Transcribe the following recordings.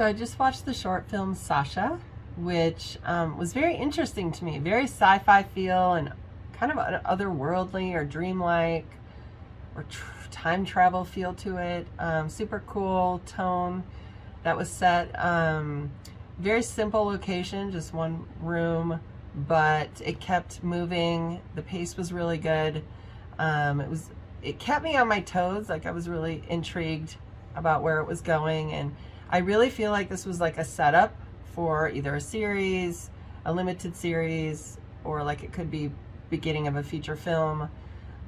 So I just watched the short film SASHA, which was very interesting to me. Very sci-fi feel and kind of otherworldly or dreamlike or time travel feel to it. Super cool tone that was set. Very simple location, just one room, but it kept moving. The pace was really good. It kept me on my toes. Like, I was really intrigued about where it was going, and I really feel like this was like a setup for either a series, a limited series, or like it could be beginning of a feature film.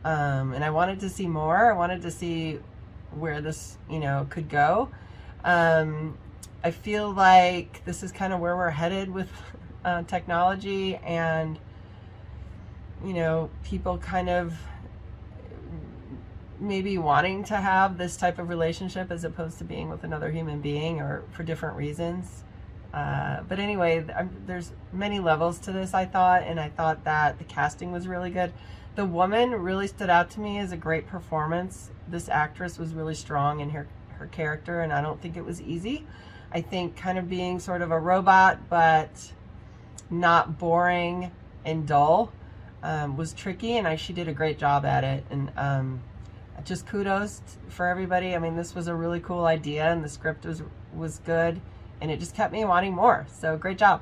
And I wanted to see more. I wanted to see where this, could go. I feel like this is kind of where we're headed with technology, and people kind of maybe wanting to have this type of relationship as opposed to being with another human being, or for different reasons. But anyway, there's many levels to this, I thought, and I thought that the casting was really good. The woman really stood out to me as a great performance. This actress was really strong in her character, and I don't think it was easy. I think kind of being sort of a robot, but not boring and dull, was tricky, and she did a great job at it. And just kudos for everybody. I mean, this was a really cool idea, and the script was good, and it just kept me wanting more. So great job.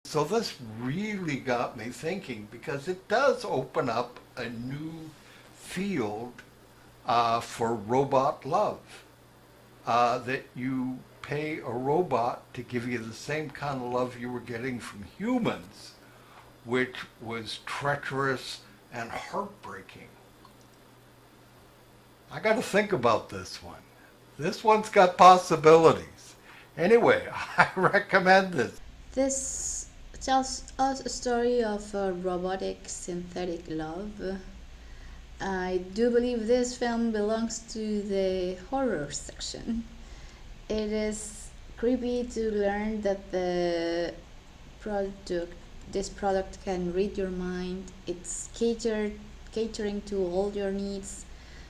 So this really got me thinking, because it does open up a new field for robot love. That you pay a robot to give you the same kind of love you were getting from humans, which was treacherous and heartbreaking. I got to think about this one. This one's got possibilities. Anyway, I recommend this. This tells us a story of a robotic synthetic love. I do believe this film belongs to the horror section. it is creepy to learn that product this product can read your mind. It's catering to all your needs,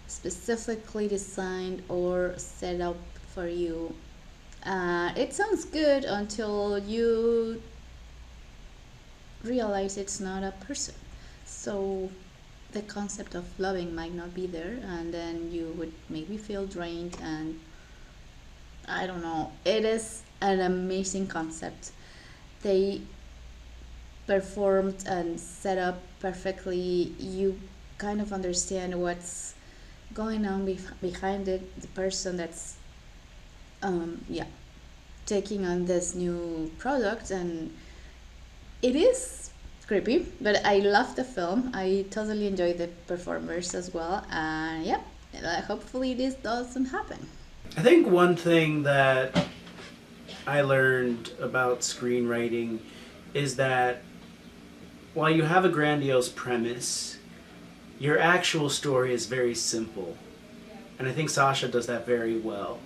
specifically designed or set up for you. It sounds good until you realize it's not a person. So the concept of loving might not be there, and then you would maybe feel drained. And I don't know, it is an amazing concept. They performed and set up perfectly. You kind of understand what's going on behind it, the person that's yeah, taking on this new product. And it is creepy, but I love the film. I totally enjoy the performers as well, and yeah, hopefully this doesn't happen. I think one thing that I learned about screenwriting is that while you have a grandiose premise, your actual story is very simple. And I think SASHA does that very well.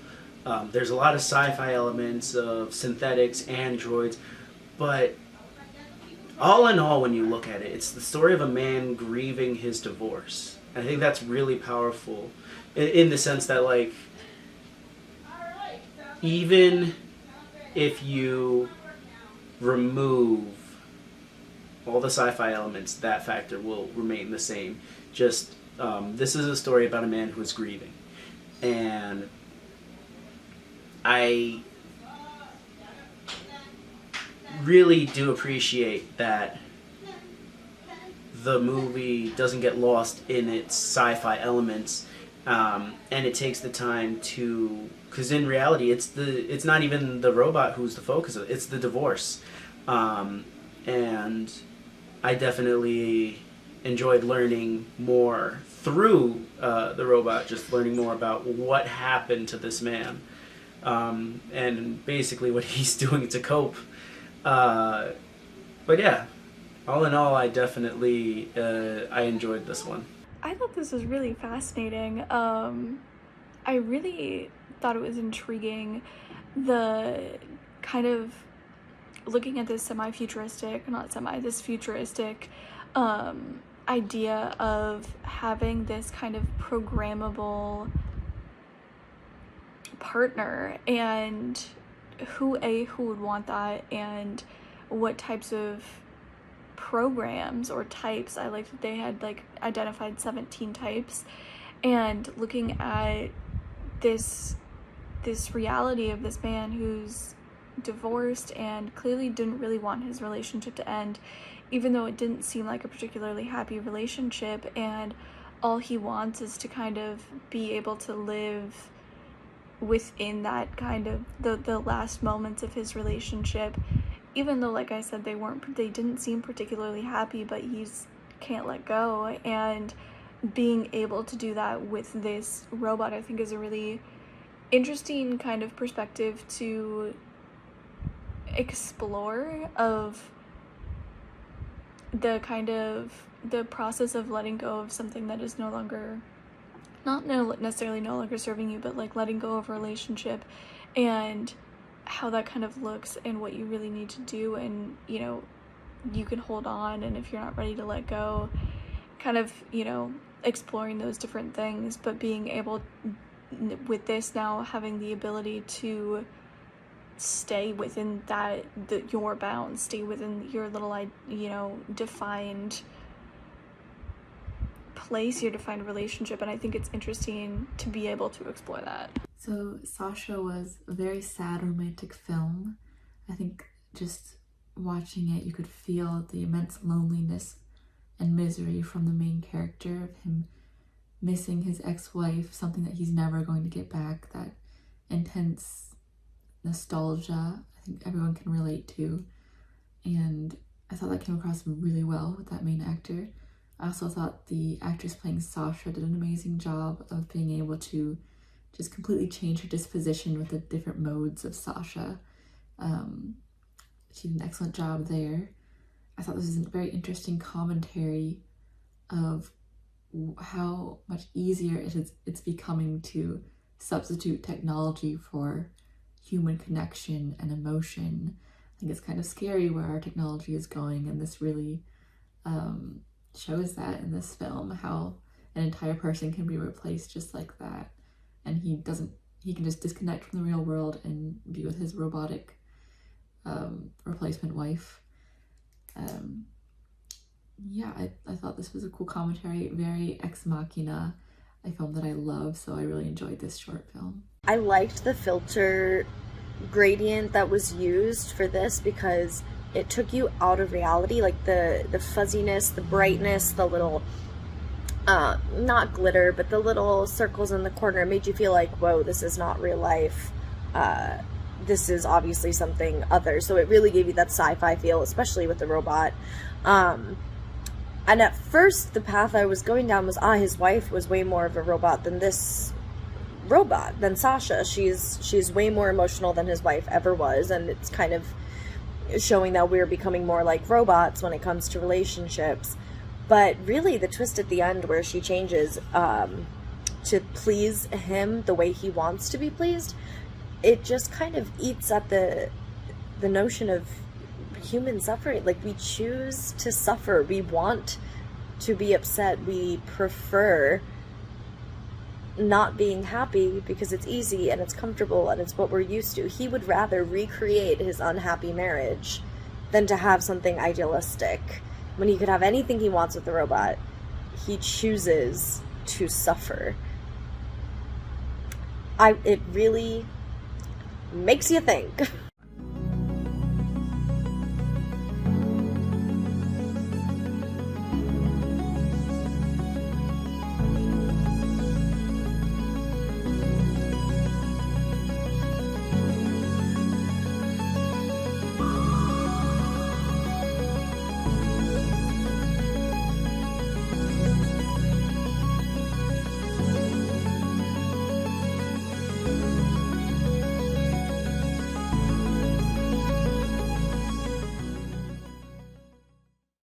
There's a lot of sci-fi elements of synthetics, androids, but all in all, when you look at it, it's the story of a man grieving his divorce. And I think that's really powerful in the sense that, like, even if you remove all the sci-fi elements, that factor will remain the same. Just, this is a story about a man who is grieving. And I really do appreciate that the movie doesn't get lost in its sci-fi elements, and it takes the time to, because in reality it's not even the robot who's the focus of it, it's the divorce. And I definitely enjoyed learning more through the robot, just learning more about what happened to this man, and basically what he's doing to cope. But yeah, all in all, I definitely I enjoyed this one. I thought this was really fascinating. I really thought it was intriguing, the kind of looking at this this futuristic idea of having this kind of programmable partner, and who would want that, and what types of programs or types. I liked that they had like identified 17 types, and looking at this reality of this man who's divorced and clearly didn't really want his relationship to end, even though it didn't seem like a particularly happy relationship, and all he wants is to kind of be able to live within that kind of the last moments of his relationship, even though, like I said, they didn't seem particularly happy, but he's can't let go. And being able to do that with this robot, I think, is a really interesting kind of perspective to explore, of the process of letting go of something that is not necessarily no longer serving you, but like letting go of a relationship, and how that kind of looks, and what you really need to do. And you can hold on, and if you're not ready to let go, kind of exploring those different things, but being able, with this now, having the ability to stay within your bounds, stay within your little defined place, your defined relationship. And I think it's interesting to be able to explore that. So SASHA was a very sad romantic film. I think just watching it, you could feel the immense loneliness and misery from the main character, of him missing his ex-wife, something that he's never going to get back, that intense nostalgia I think everyone can relate to. And I thought that came across really well with that main actor. I also thought the actress playing SASHA did an amazing job of being able to just completely change her disposition with the different modes of SASHA. She did an excellent job there. I thought this was a very interesting commentary of how much easier it's becoming to substitute technology for human connection and emotion. I think it's kind of scary where our technology is going, and this really shows that in this film, how an entire person can be replaced just like that, and he can just disconnect from the real world and be with his robotic replacement wife. Yeah, I thought this was a cool commentary, very ex machina, a film that I love, so I really enjoyed this short film. I liked the filter gradient that was used for this because it took you out of reality, like the fuzziness, the brightness, the little not glitter, but the little circles in the corner made you feel like, whoa, this is not real life. This is obviously something other. So it really gave you that sci-fi feel, especially with the robot. And at first, the path I was going down was, his wife was way more of a robot than this robot, than SASHA. She's way more emotional than his wife ever was, and it's kind of showing that we're becoming more like robots when it comes to relationships. But really, the twist at the end where she changes to please him the way he wants to be pleased, it just kind of eats at the notion of human suffering. Like, we choose to suffer. We want to be upset. We prefer not being happy because it's easy and it's comfortable and it's what we're used to. He would rather recreate his unhappy marriage than to have something idealistic. When he could have anything he wants with the robot, he chooses to suffer. It really makes you think.